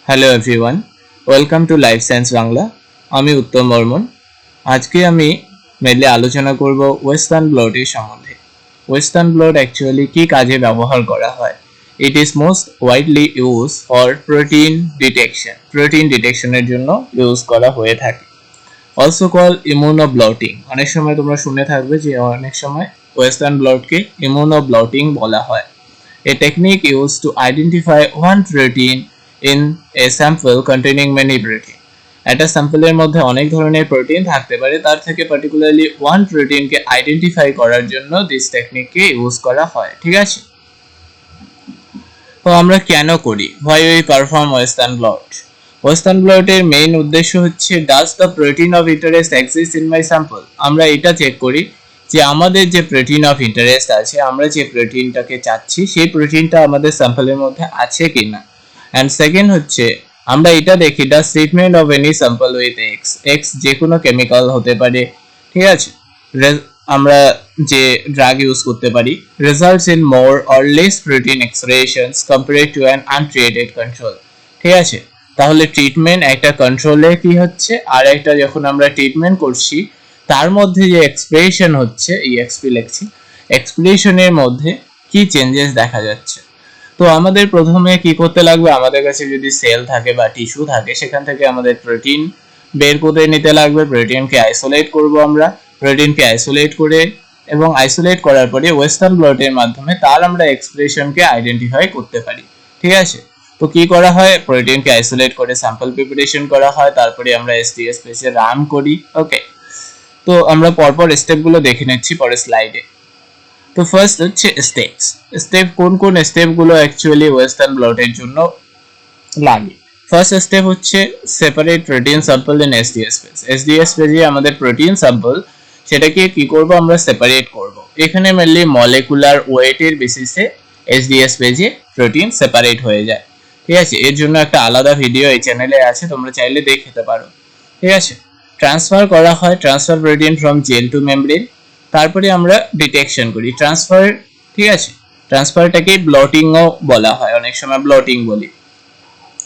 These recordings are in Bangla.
Hello everyone, welcome to life science Bangla. আমি উত্তম বর্মন। আজকে আমি মেনলি আলোচনা করব ওয়েস্টার্ন ব্লটের সম্বন্ধে। ওয়েস্টার্ন ব্লট অ্যাকচুয়ালি কী কাজে ব্যবহার করা হয়? It is most widely use for protein ডিটেকশনের জন্য ইউজ করা হয়ে থাকে। Also call immunoblotting. অনেক সময় তোমরা শুনে থাকবে যে অনেক সময় ওয়েস্টার্ন ব্লটকে ইমিউনোব্লটিং বলা হয়। A technique used to identify one protein in a sample containing many protein. একটা স্যাম্পলের মধ্যে অনেক ধরনের প্রোটিন থাকতে পারে, তার থেকে পার্টিকুলারলি ওয়ান প্রোটিনকে আইডেন্টিফাই করার জন্য দিস টেকনিককে ইউজ করা হয়। ঠিক আছে, তো আমরা কেন করি? Why we perform Western blot? Western blot এর মেইন উদ্দেশ্য হচ্ছে does the protein of interest exist in my sample? আমরা এটা চেক করি যে আমাদের যে প্রোটিন অফ ইন্টারেস্ট আছে, আমরা যে প্রোটিনটাকে চাচ্ছি সেই প্রোটিনটা আমাদের স্যাম্পলের মধ্যে আছে কিনা। অ্যান্ড সেকেন্ড হচ্ছে আমরা এটা দেখি does treatment of any sample with ex যে কোনো কেমিক্যাল হতে পারে, ঠিক আছে, আমরা যে ড্রাগ ইউজ করতে পারি, results in more or less protein expressions compared to an untreated control. ঠিক আছে, তাহলে ট্রিটমেন্ট একটা কন্ট্রোলে কি হচ্ছে, আর একটা যখন আমরা ট্রিটমেন্ট করছি তার মধ্যে যে এক্সপ্রেশন হচ্ছে, ইএক্সপি লিখছি, এক্সপ্রেশনের মধ্যে কি চেঞ্জেস দেখা যাচ্ছে। তো আমাদের প্রথমে কি করতে লাগবে, আমাদের কাছে যদি সেল থাকে বা টিস্যু থাকে সেখান থেকে আমাদের প্রোটিন বের করে নিতে লাগবে। প্রোটিনকে আইসোলেট করব আমরা, প্রোটিনকে আইসোলেট করে এবং আইসোলেট করার পরে ওয়েস্টার্ন ব্লটের মাধ্যমে তার আমরা এক্সপ্রেশনকে আইডেন্টিফাই করতে পারি। ঠিক আছে, তো কি করা হয়, প্রোটিনকে আইসোলেট করে স্যাম্পল প্রিপারেশন করা হয়, তারপরে আমরা এসটিএস পেজে রান করি। ওকে, তো আমরা পরপর স্টেপগুলো দেখে নিচ্ছি পরের স্লাইডে। তো ফার্স্ট হচ্ছে স্টেপ কোন কোন স্টেপগুলো অ্যাকচুয়ালি ওয়েস্টার্ন ব্লটের জন্য লাগে। ফার্স্ট স্টেপ হচ্ছে separate protein sample in SDS পেজে আমাদের প্রোটিন স্যাম্পল সেটাকে কি করব, আমরা সেপারেট করব। এখানে মেনলি মলিকুলার ওয়েটের বেসিসে এসডিএস পেজে প্রোটিন সেপারেট হয়ে যায়। ঠিক আছে, এর জন্য একটা আলাদা ভিডিও এই চ্যানেলে আছে, তোমরা চাইলে দেখে নিতে পারো। ঠিক আছে, ট্রান্সফার করা হয়, transfer protein from gel to membrane. তারপরে আমরা ডিটেকশন করি ট্রান্সফার। ঠিক আছে, ট্রান্সফারটাকে ব্লটিংও বলা হয়, অনেক সময় ব্লটিং বলি,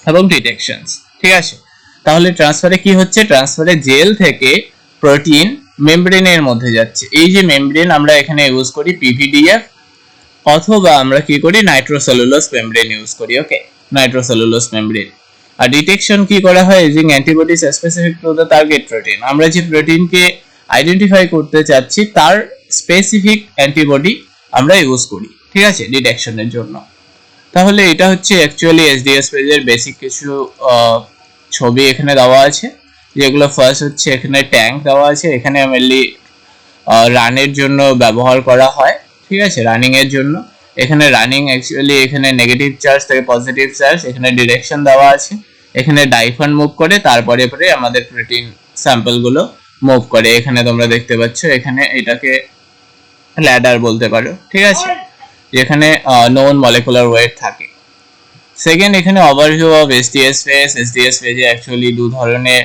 এবং ডিটেকশনস। ঠিক আছে, তাহলে ট্রান্সফারে কি হচ্ছে, ট্রান্সফারে জেল থেকে প্রোটিন মেমব্রেনের মধ্যে যাচ্ছে। এই যে মেমব্রেন আমরা এখানে ইউজ করি পিভিডিএফ, অথবা আমরা কি করি নাইট্রোসেলুলোজ মেমব্রেন ইউজ করি। ওকে, নাইট্রোসেলুলোজ মেমব্রেন। আর ডিটেকশন কি করা হয়, using antibodies specific to the target protein. আমরা যে প্রোটিনকে আইডেন্টিফাই করতে চাচ্ছি তার স্পেসিফিক অ্যান্টিবডি আমরা ইউজ করি। ঠিক আছে, ডিটেকশনের জন্য। তাহলে এটা হচ্ছে অ্যাকচুয়ালি এসডিএস পেজের বেসিক কিছু ছবি এখানে দেওয়া আছে, যেগুলো ফার্স্ট হচ্ছে এখানে ট্যাঙ্ক দেওয়া আছে, এখানে মেনলি রানের জন্য ব্যবহার করা হয়। ঠিক আছে, রানিং এর জন্য। এখানে রানিং অ্যাকচুয়ালি এখানে নেগেটিভ চার্জ থেকে পজিটিভ চার্জ, এখানে ডিরেকশন দেওয়া আছে, এখানে ডাইফন মুভ করে, তারপরে পরে আমাদের প্রোটিন স্যাম্পলগুলো মুভ করে। এখানে তোমরা দেখতে পাচ্ছ, এখানে এটাকে ল্যাডার বলতে পারো। ঠিক আছে, যেখানে নোন মলিকুলার ওয়েট থাকে। সেকেন্ড, এখানে ওভারভিউ অফ এসডিএস পেজে অ্যাকচুয়ালি দু ধরনের,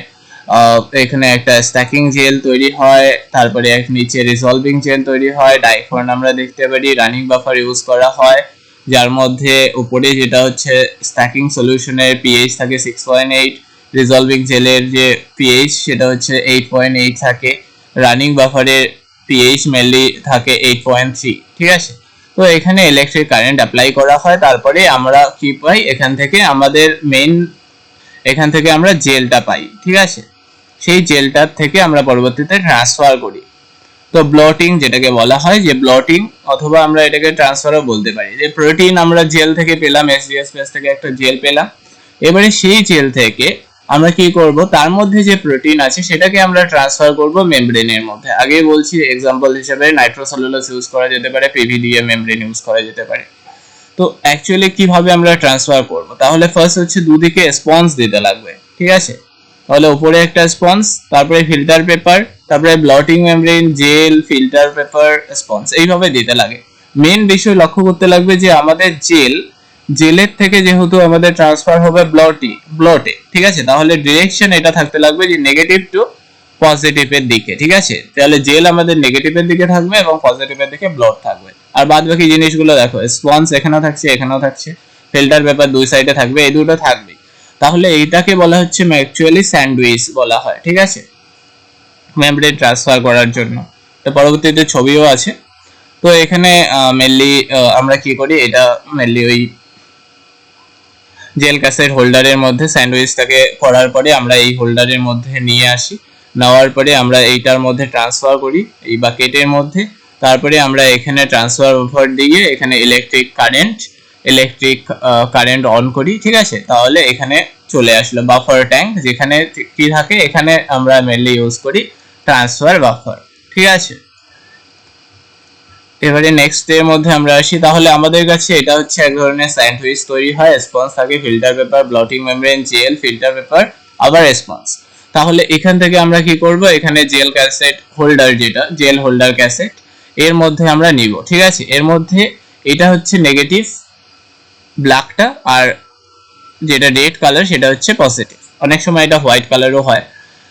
এখানে একটা স্ট্যাকিং জেল তৈরি হয়, তারপরে এক নিচে রিসলভিং জেল তৈরি হয়। ডাইফর্ন আমরা দেখতে পারি, রানিং বাফার ইউজ করা হয়, যার মধ্যে উপরে যেটা হচ্ছে স্ট্যাকিং সলিউশনের পিএইচ থাকে 6.8, রিসলভিং জেলের যে পিএইচ সেটা হচ্ছে 8.8 থাকে, রানিং বাফারের পিএইচ মেনলি থাকে 8.3। ঠিক আছে, তো এখানে ইলেকট্রিক কারেন্ট অ্যাপ্লাই করা হয়, তারপরে আমরা কি পাই, এখান থেকে আমাদের এখান থেকে আমরা জেলটা পাই। ঠিক আছে, সেই জেলটার থেকে আমরা পরবর্তীতে ট্রান্সফার করি। তো ব্লটিং যেটাকে বলা হয়, যে ব্লটিং, অথবা আমরা এটাকে ট্রান্সফারও বলতে পারি, যে প্রোটিন আমরা জেল থেকে পেলাম, এসডিএস পেজ থেকে একটা জেল পেলাম, এবারে সেই জেল থেকে আমরা কি করব, তার মধ্যে যে প্রোটিন আছে সেটাকে আমরা ট্রান্সফার করব মেমব্রেনের মধ্যে। আগে বলছি এক্সাম্পল হিসেবে নাইট্রোসেলুলোজ ইউজ করা যেতে পারে, পিভিডিএ মেমব্রেন ইউজ করা যেতে পারে। তো অ্যাকচুয়ালি কিভাবে আমরা ট্রান্সফার করব, তাহলে ফার্স্ট হচ্ছে দুদিকে স্পঞ্জ দিতে লাগবে। ঠিক আছে, তাহলে উপরে একটা স্পঞ্জ, তারপরে ফিল্টার পেপার, তারপরে blotting membrane, gel, filter paper, sponge, এইভাবে দিতে লাগে। মেন বিষয় লক্ষ্য করতে লাগবে যে আমাদের জেলের থেকে যেহেতু আমাদের ট্রান্সফার হবে ব্লটে। ঠিক আছে, তাহলে ডিরেকশন এটা থাকতে লাগবে যে নেগেটিভ টু পজিটিভের দিকে। ঠিক আছে, তাহলে জেল আমাদের নেগেটিভের দিকে থাকবে এবং পজিটিভের দিকে ব্লট থাকবে। আর বাদ বাকি জিনিসগুলো দেখো, স্পঞ্জ এখানেও থাকছে, এখানেও থাকছে, ফিল্টার পেপার দুই সাইডে থাকবে, এই দুটো থাকবে। তাহলে এইটাকে বলা হচ্ছে অ্যাকচুয়ালি স্যান্ডউইচ বলা হয়, ঠিক আছে, মেমব্রেন ট্রান্সফার করার জন্য। তো পরবর্তীতে ছবিও আছে। তো এখানে মেনলি আমরা কি করি, এটা মেনলি ওই জেল ক্যাসেট হোল্ডারের মধ্যে স্যান্ডউইচটাকে করার পরে আমরা এই হোল্ডারের মধ্যে নিয়ে আসি, নেওয়ার পরে আমরা এইটার মধ্যে ট্রান্সফার করি এই বাকেটের মধ্যে। তারপরে আমরা এখানে ট্রান্সফার বাফার দিয়ে এখানে ইলেকট্রিক কারেন্ট অন করি, ঠিক আছে। তাহলে এখানে চলে আসলো বাফার ট্যাঙ্ক, যেখানে কি থাকে, এখানে আমরা মেনলি ইউজ করি ট্রান্সফার বাফার, ঠিক আছে। এবারে নেক্সট এর মধ্যে আমরা আসি। তাহলে আমাদের কাছে এটা হচ্ছে এক ধরনের স্যান্ডউইচ তৈরি হয়, স্পঞ্জ থাকে, filter paper, blotting membrane, gel, filter paper, আবার স্পঞ্জ। তাহলে এখান থেকে আমরা কি করব, এখানে জেল ক্যাসেট হোল্ডার, যেটা জেল হোল্ডার ক্যাসেট, এর মধ্যে আমরা নিব, ঠিক আছে। এর মধ্যে এটা হচ্ছে নেগেটিভ ব্ল্যাকটা, আর যেটা রেড কালার সেটা হচ্ছে পজিটিভ। অনেক সময় এটা হোয়াইট কালারও হয়।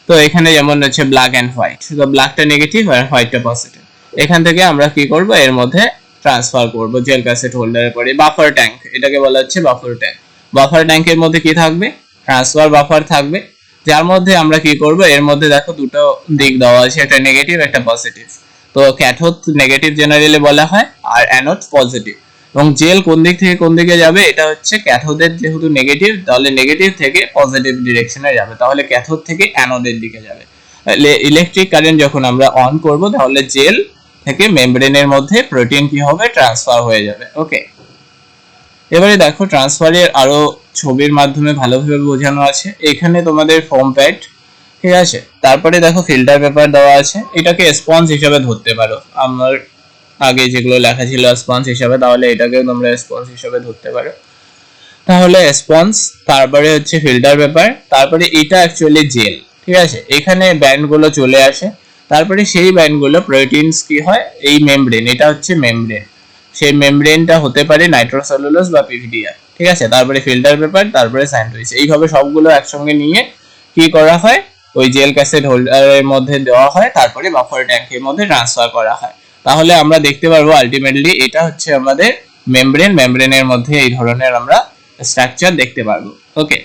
তো এখানে যেমন হচ্ছে ব্ল্যাক এন্ড হোয়াইট, তো ব্ল্যাকটা নেগেটিভ আর হোয়াইটটা পজিটিভ। এখান থেকে আমরা কি করব, এর মধ্যে ট্রান্সফার করব জেল ক্যাসেট হোল্ডারের পরে। বাফার ট্যাঙ্ক, এটাকে বলা হচ্ছে বাফার ট্যাঙ্ক। বাফার ট্যাঙ্কের মধ্যে কি থাকবে, ট্রান্সফার বাফার থাকবে, যার মধ্যে আমরা কি করব, এর মধ্যে দেখো দুটো দিক দেওয়া আছে, একটা নেগেটিভ একটা পজিটিভ। তো ক্যাথোড নেগেটিভ জেনারেলি বলা হয়, আর অ্যানোড পজিটিভ। এবং জেল কোন দিক থেকে কোন দিকে যাবে, এটা হচ্ছে ক্যাথোডের যেহেতু নেগেটিভ, তাহলে নেগেটিভ থেকে পজিটিভ ডিরেকশনে যাবে, তাহলে ক্যাথোড থেকে অ্যানোডের দিকে যাবে। ইলেকট্রিক কারেন্ট যখন আমরা অন করব, তাহলে জেল থেকে মেমব্রেনের মধ্যে প্রোটিন কি হবে, ট্রান্সফার হয়ে যাবে। ওকে, এবারে দেখো ট্রান্সফারের আরো ছবির মাধ্যমে ভালোভাবে বোঝানো আছে। এখানে তোমাদের ফোম প্যাড, ঠিক আছে। তারপরে দেখো ফিল্টার পেপার দেওয়া আছে, এটাকে স্পঞ্জ হিসেবে ধরতে পারো। আমার আগে যেগুলো লেখা ছিল স্পঞ্জ হিসেবে, তাহলে এটাকেও তোমরা স্পঞ্জ হিসেবে ধরতে পারো। তাহলে স্পঞ্জ, তারপরে হচ্ছে ফিল্টার পেপার, তারপরে এটা অ্যাকচুয়ালি জেল, ঠিক আছে। এখানে ব্যান্ডগুলো চলে আসে, তারপরে সেই ব্যান্ডগুলো প্রোটিনস কি হয়, এই মেমব্রেন, এটা হচ্ছে মেমব্রেন, সেই মেমব্রেনটা হতে পারে নাইট্রোসেলুলোজ বা পিভিডিআর, ঠিক আছে। তারপরে ফিল্টার পেপার, তারপরে স্যান্ডউইচ, এইভাবে সবগুলো একসঙ্গে নিয়ে কি করা হয়, ওই জেল ক্যাসেট হোল্ডারের মধ্যে দেওয়া হয়, তারপরে বাফার ট্যাঙ্কের মধ্যে ট্রান্সফার করা হয়। তাহলে আমরা দেখতে পারবো আলটিমেটলি এটা হচ্ছে আমাদের মেমব্রেন, মেমব্রেনের মধ্যে এই ধরনের আমরা স্ট্রাকচার দেখতে পারবো। ওকে,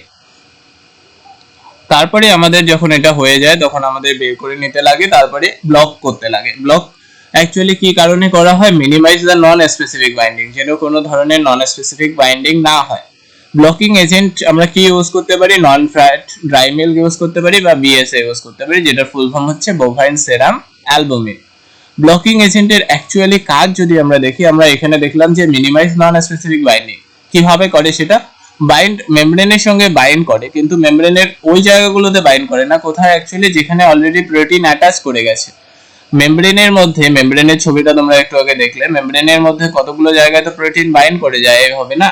তারপরে আমাদের যখন এটা হয়ে যায়, তখন আমাদের বের করে নিতে লাগে, তারপরে ব্লক করতে লাগে। ব্লক অ্যাকচুয়ালি কি কারণে করা হয়, minimize the non specific binding, যেন কোনো ধরনের নন স্পেসিফিক বাইন্ডিং না হয়। ব্লকিং এজেন্ট আমরা কি ইউজ করতে পারি, নন ফ্যাট ড্রাই মিল্ক ইউজ করতে পারি, বা বিএসএ ইউজ করতে পারি, যেটা ফুল ফর্ম হচ্ছে বোভাইন সেরাম অ্যালবুমিন। ব্লকিং এজেন্টের অ্যাকচুয়ালি কাজ যদি আমরা দেখি, আমরা এখানে দেখলাম যে মিনিমাইজ নন স্পেসিফিক বাইন্ডিং কিভাবে করে, সেটা বাইন্ড মেমব্রেনের সঙ্গে বাইন্ড করে, কিন্তু মেমব্রেনের ওই জায়গাগুলোতে বাইন্ড করে না, কোথায় অ্যাকচুয়ালি যেখানে অলরেডি প্রোটিন অ্যাটাচ করে গেছে। মেমব্রেনের মধ্যে, মেমব্রেনের ছবিটা তোমরা একটু আগে দেখলে, মেমব্রেনের মধ্যে কতগুলো জায়গায় তো প্রোটিন বাইন্ড করে যায়, এভাবে না।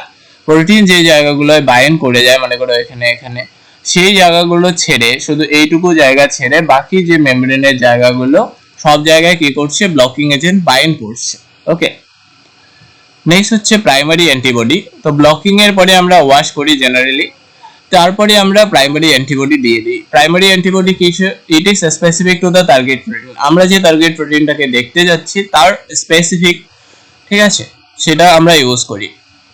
প্রোটিন যে জায়গাগুলোয় বাইন্ড করে যায়, মনে করো এখানে এখানে, সেই জায়গাগুলো ছেড়ে, শুধু এইটুকু জায়গা ছেড়ে বাকি যে মেমব্রেনের জায়গাগুলো সব জায়গায় কি করছে, ব্লকিং এজেন্ট বাইন্ড করছে। ওকে, নেক্সট হচ্ছে প্রাইমারি অ্যান্টিবডি। তো ব্লকিং এর পরে আমরা ওয়াশ করি জেনারেলি, তারপরে আমরা প্রাইমারি অ্যান্টিবডি দিয়ে দিই। প্রাইমারি অ্যান্টিবডি কিছু, ইট is specific to the target protein, আমরা যে টার্গেট প্রোটিনটাকে দেখতে যাচ্ছি তার স্পেসিফিক, ঠিক আছে, সেটা আমরা ইউজ করি।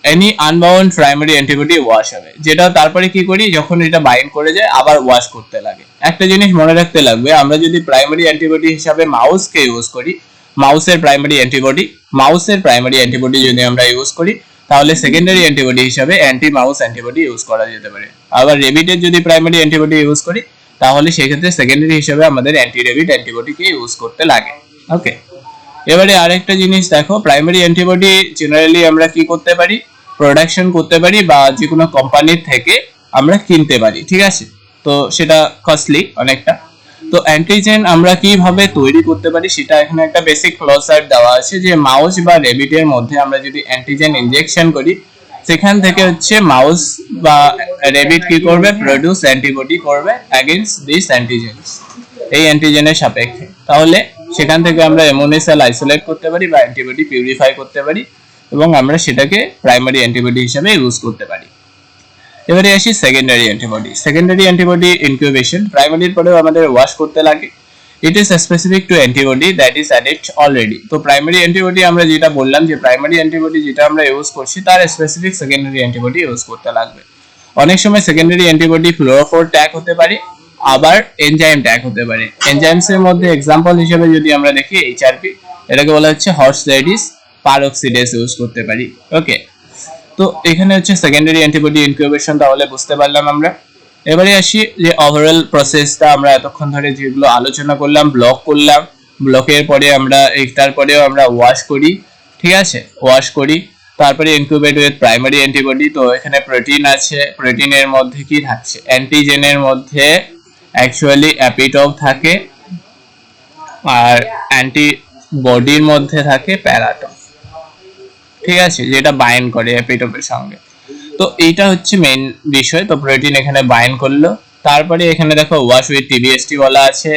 Any unbound primary antibody wash হবে, যেটা তারপরে কি করি, যখন এটা বাইন্ড করে যায় আবার ওয়াশ করতে লাগে। একটা জিনিস মনে রাখতে লাগবে, আমরা যদি প্রাইমারি অ্যান্টিবডি হিসাবে মাউসকে ইউজ করি, মাউসের প্রাইমারি অ্যান্টিবডি যদি আমরা ইউজ করি, তাহলে সেকেন্ডারি অ্যান্টিবডি হিসাবে অ্যান্টি মাউস অ্যান্টিবডি ইউজ করা যেতে পারে। আবার রেবিটের যদি প্রাইমারি অ্যান্টিবডি ইউজ করি, তাহলে সেক্ষেত্রে সেকেন্ডারি হিসাবে আমাদের অ্যান্টি রেবিট অ্যান্টিবডিকে ইউজ করতে লাগে। ওকে, এবারে আরেকটা জিনিস দেখো, প্রাইমারি অ্যান্টিবডি জেনারেলি আমরা কি করতে পারি, প্রোডাকশন করতে পারি, বা যে কোনো কোম্পানির থেকে আমরা কিনতে পারি, ঠিক আছে। তো সেটা কস্টলি অনেকটা। তো অ্যান্টিজেন আমরা কিভাবে তৈরি করতে পারি, সেটা এখানে একটা বেসিক ফ্লো চার্ট দেওয়া আছে, যে মাউস বা রেবিটের মধ্যে আমরা যদি অ্যান্টিজেন ইনজেকশন করি, সেখান থেকে হচ্ছে মাউস বা রেবিট কি করবে, প্রোডিউস অ্যান্টিবডি করবে এগেইনস্ট দিস অ্যান্টিজেনস, এই অ্যান্টিজেনের সাপেক্ষে। তাহলে সেখান থেকে আমরা ইমিউন সেল আইসোলেট করতে পারি বা অ্যান্টিবডি পিউরিফাই করতে পারি, এবং আমরা সেটাকে প্রাইমারি অ্যান্টিবডি হিসেবে ইউজ করতে পারি। এবারে আসি secondary antibody. Secondary antibody incubation, প্রাইমারির পরেও আমাদের ওয়াশ করতে লাগে। It is specific to antibody that is added already. তো প্রাইমারি অ্যান্টিবডি আমরা যেটা বললাম, যে প্রাইমারি অ্যান্টিবডি যেটা আমরা ইউজ করছি তার স্পেসিফিক সেকেন্ডারি অ্যান্টিবডি ইউজ করতে লাগবে। অনেক সময় সেকেন্ডারি অ্যান্টিবডি ফ্লোরোফোর ট্যাগ হতে পারে, আবার এনজাইম ট্যাগ হতে পারে। এনজাইমস এর মধ্যে এক্সাম্পল হিসেবে যদি আমরা দেখি এইচআরপি, এটাকে বলা হচ্ছে হর্স রেডিস পারঅক্সিডেজ ইউজ করতে পারি। ওকে, তো এখানে হচ্ছে সেকেন্ডারি অ্যান্টিবডি ইনকিউবেশন, তাহলে বুঝতে পারলাম আমরা। এবারে আসি যে ওভারঅল প্রসেসটা আমরা এতক্ষণ ধরে যেগুলো আলোচনা করলাম, ব্লক করলাম, ব্লকের পরে আমরা এটার পরেও আমরা ওয়াশ করি, ঠিক আছে, ওয়াশ করি, তারপরে ইনকিউবেট উইথ প্রাইমারি অ্যান্টিবডি। তো এখানে প্রোটিন আছে, প্রোটিনের মধ্যে কি থাকছে, অ্যান্টিজেনের মধ্যে অ্যাকচুয়ালি অ্যাপিটপ থাকে, আর অ্যান্টিবডির মধ্যে থাকে প্যারাটপ, ঠিক আছে, যেটা বাইন্ড করে অ্যাপিটপের সঙ্গে। তো এইটা হচ্ছে মেইন বিষয়। তো প্রোটিন এখানে বাইন্ড করলো, তারপরে এখানে দেখো ওয়াশ উইথ টিবিএসটি বলা আছে,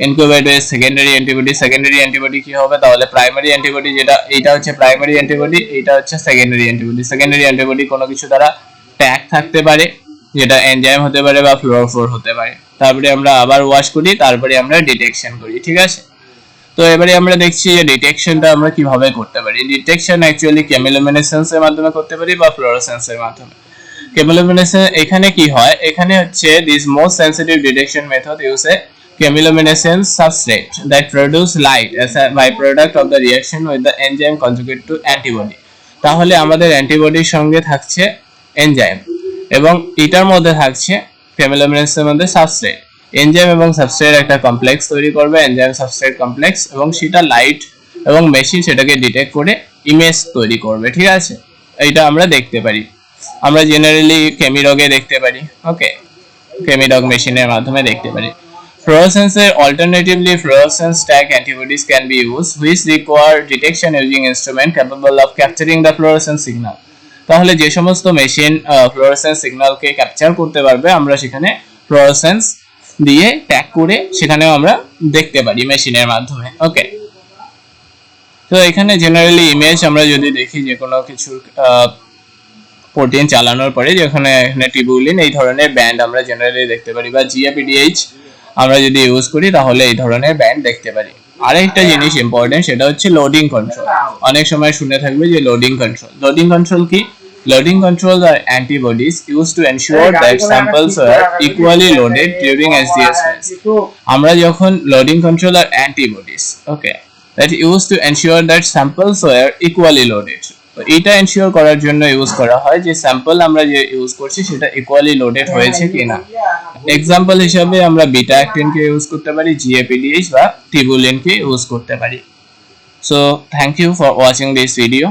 incubate with secondary antibody. Secondary antibody কি হবে, তাহলে প্রাইমারি অ্যান্টিবডি, যেটা এইটা হচ্ছে প্রাইমারি অ্যান্টিবডি, এইটা হচ্ছে সেকেন্ডারি অ্যান্টিবডি। সেকেন্ডারি অ্যান্টিবডি কোনো কিছু দ্বারা ট্যাগ থাকতে পারে, যেটা এনজাইম হতে পারে বা ফ্লোরোফোর হতে পারে। তারপরে আমরা আবার ওয়াশ করি, তারপরে আমরা ডিটেকশন করি, ঠিক আছে। তো এবারে আমরা দেখছি যে ডিটেকশনটা আমরা কিভাবে করতে পারি। ডিটেকশন অ্যাকচুয়ালি কেমিলোমিনেসেন্সের মাধ্যমে করতে পারি বা ফ্লোরোসেন্সের মাধ্যমে। কেমিলোমিনেসেন্স এখানে কি হয়, এখানে হচ্ছে this most sensitive detection method use a chemiluminescence substrate that produce light as a byproduct of the reaction with the enzyme conjugate to antibody। তাহলে আমাদের অ্যান্টিবডির সঙ্গে থাকছে এনজাইম, এবং এটার মধ্যে থাকছে কেমিলোমিনেসেন্সের মধ্যে সাবস্ট্রেট। এনজাইম এবং সাবস্ট্রেট একটা কমপ্লেক্স তৈরি করবে, এনজাইম সাবস্ট্রেট কমপ্লেক্স, এবং সেটা লাইট এবং মেশিন সেটাকে ডিটেক্ট করে ইমেজ তৈরি করবে, ঠিক আছে। এইটা আমরা দেখতে পারি, আমরা জেনারেলি কেমিডগে দেখতে পারি। ওকে, কেমিডগ মেশিনের মাধ্যমে দেখতে পারি। Fluorescence alternatively fluorescence tag antibodies can be used which require detection using instrument capable of capturing the fluorescence signal। তাহলে যে সমস্ত মেশিন ফ্লোরোসেন্স সিগন্যালকে ক্যাপচার করতে পারবে, আমরা সেখানে ফ্লোরোসেন্স দিয়ে ট্যাগ করে সেখানেও আমরা দেখতে পারি মেশিনের মাধ্যমে। ওকে, তো এখানে জেনারেলি ইমেজ আমরা যদি দেখি যে কোনো কিছুর প্রোটিন চালানোর পরে, যেখানে এখানে টিবুলিন এই ধরনের ব্যান্ড আমরা জেনারেলি দেখতে পারি, বা জিএপিডিএইচ আমরা যদি ইউজ করি তাহলে এই ধরনের ব্যান্ড দেখতে পারি। আরেকটা জিনিস ইম্পর্টেন্ট, সেটা হচ্ছে লোডিং কন্ট্রোল। অনেক সময় শুনে থাকবে যে লোডিং কন্ট্রোল। লোডিং কন্ট্রোল কি? Loading controls are antibodies used to ensure that samples are equally loaded during SDS phase। আমরা যখন loading control are antibodies, okay, that used to ensure that samples were equally loaded। তো এটা এনশিওর করার জন্য ইউজ করা হয় যে স্যাম্পল আমরা যে ইউজ করছি সেটা ইকুয়ালি লোডেড হয়েছে কিনা। এক্সাম্পল হিসাবে আমরা বিটা অ্যাক্টিনকে ইউজ করতে পারি, জিএপিডিএইচ বা টিবুলিনকে ইউজ করতে পারি। So thank you for watching this video.